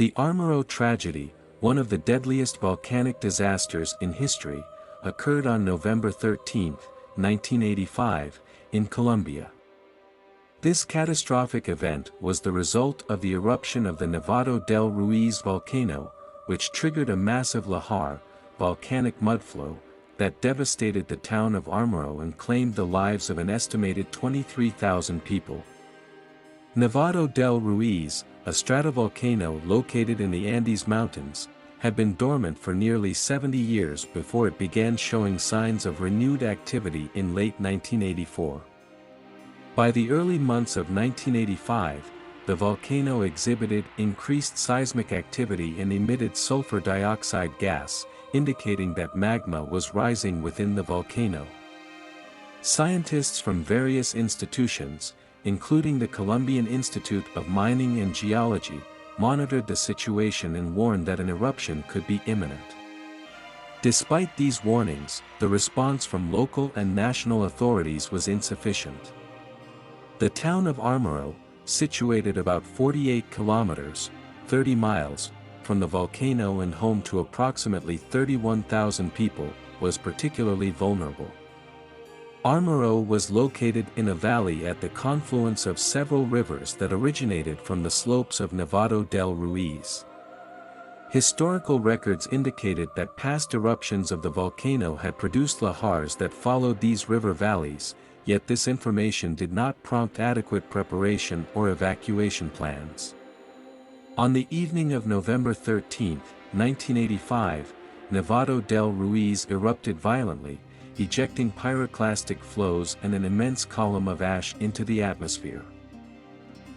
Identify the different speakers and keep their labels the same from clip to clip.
Speaker 1: The Armero tragedy, one of the deadliest volcanic disasters in history, occurred on November 13, 1985, in Colombia. This catastrophic event was the result of the eruption of the Nevado del Ruiz volcano, which triggered a massive lahar, volcanic mudflow, that devastated the town of Armero and claimed the lives of an estimated 23,000 people. Nevado del Ruiz, a stratovolcano located in the Andes Mountains, had been dormant for nearly 70 years before it began showing signs of renewed activity in late 1984. By the early months of 1985, the volcano exhibited increased seismic activity and emitted sulfur dioxide gas, indicating that magma was rising within the volcano. Scientists from various institutions, including the Colombian Institute of Mining and Geology, monitored the situation and warned that an eruption could be imminent. Despite these warnings, the response from local and national authorities was insufficient. The town of Armero, situated about 48 kilometers, 30 miles, from the volcano and home to approximately 31,000 people, was particularly vulnerable. Armero was located in a valley at the confluence of several rivers that originated from the slopes of Nevado del Ruiz. Historical records indicated that past eruptions of the volcano had produced lahars that followed these river valleys, yet this information did not prompt adequate preparation or evacuation plans. On the evening of November 13, 1985, Nevado del Ruiz erupted violently, ejecting pyroclastic flows and an immense column of ash into the atmosphere.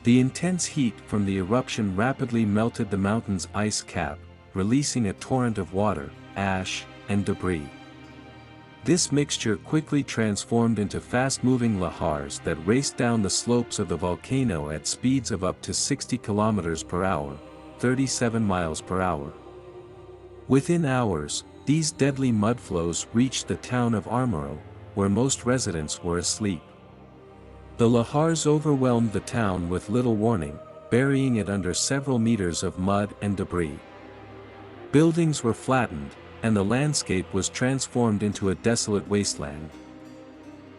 Speaker 1: The intense heat from the eruption rapidly melted the mountain's ice cap, releasing a torrent of water, ash, and debris. This mixture quickly transformed into fast-moving lahars that raced down the slopes of the volcano at speeds of up to 60 km per hour, 37 miles per hour. Within hours, these deadly mudflows reached the town of Armero, where most residents were asleep. The lahars overwhelmed the town with little warning, burying it under several meters of mud and debris. Buildings were flattened, and the landscape was transformed into a desolate wasteland.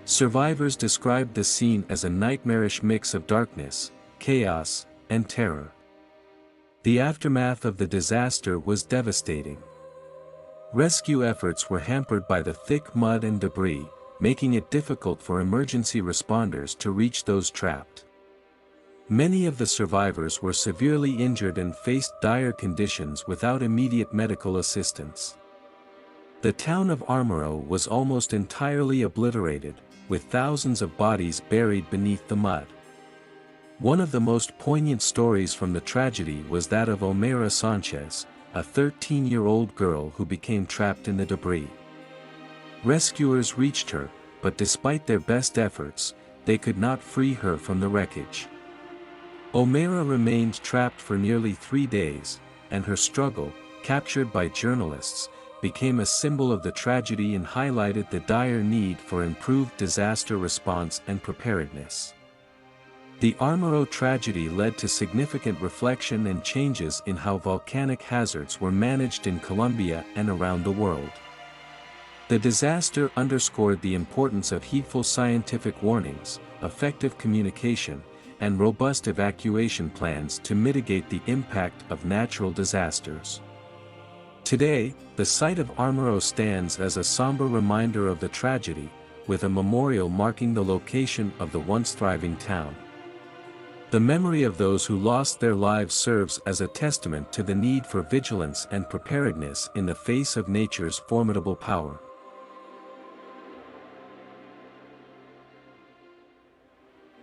Speaker 1: Survivors described the scene as a nightmarish mix of darkness, chaos, and terror. The aftermath of the disaster was devastating. Rescue efforts were hampered by the thick mud and debris, making it difficult for emergency responders to reach those trapped. Many of the survivors were severely injured and faced dire conditions without immediate medical assistance. The town of Armero was almost entirely obliterated, with thousands of bodies buried beneath the mud. One of the most poignant stories from the tragedy was that of Armero Sanchez, a 13-year-old girl who became trapped in the debris. Rescuers reached her, but despite their best efforts, they could not free her from the wreckage. Armero remained trapped for nearly 3 days, and her struggle, captured by journalists, became a symbol of the tragedy and highlighted the dire need for improved disaster response and preparedness. The Armero tragedy led to significant reflection and changes in how volcanic hazards were managed in Colombia and around the world. The disaster underscored the importance of heedful scientific warnings, effective communication, and robust evacuation plans to mitigate the impact of natural disasters. Today, the site of Armero stands as a somber reminder of the tragedy, with a memorial marking the location of the once thriving town. The memory of those who lost their lives serves as a testament to the need for vigilance and preparedness in the face of nature's formidable power.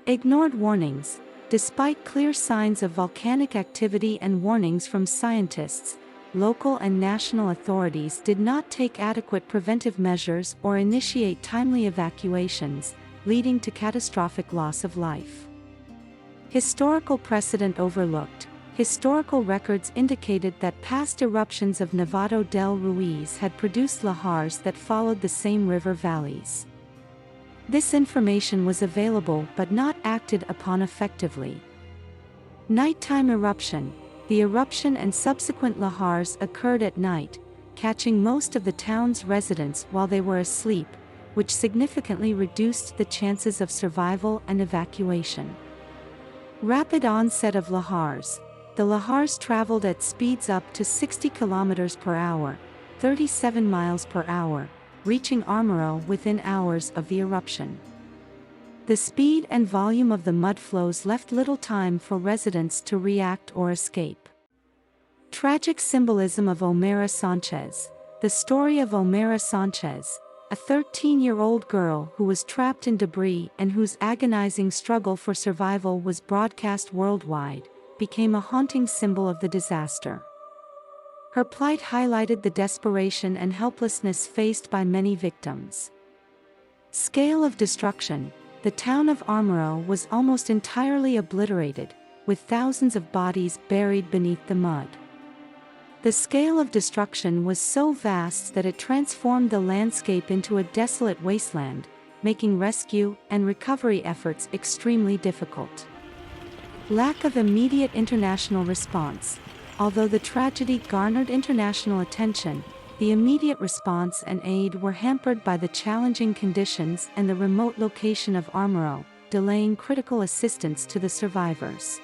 Speaker 2: Ignored warnings. Despite clear signs of volcanic activity and warnings from scientists, local and national authorities did not take adequate preventive measures or initiate timely evacuations, leading to catastrophic loss of life. Historical precedent overlooked. Historical records indicated that past eruptions of Nevado del Ruiz had produced lahars that followed the same river valleys. This information was available but not acted upon effectively. Nighttime eruption. The eruption and subsequent lahars occurred at night, catching most of the town's residents while they were asleep, which significantly reduced the chances of survival and evacuation. Rapid onset of lahars. The lahars traveled at speeds up to 60 km per hour, 37 miles per hour, reaching Armero within hours of the eruption. The speed and volume of the mud flows left little time for residents to react or escape. Tragic symbolism of Armero Sanchez. The story of Armero Sanchez, a 13-year-old girl who was trapped in debris and whose agonizing struggle for survival was broadcast worldwide, became a haunting symbol of the disaster. Her plight highlighted the desperation and helplessness faced by many victims. Scale of destruction. The town of Armero was almost entirely obliterated, with thousands of bodies buried beneath the mud. The scale of destruction was so vast that it transformed the landscape into a desolate wasteland, making rescue and recovery efforts extremely difficult. Lack of immediate international response. Although the tragedy garnered international attention, the immediate response and aid were hampered by the challenging conditions and the remote location of Armero, delaying critical assistance to the survivors.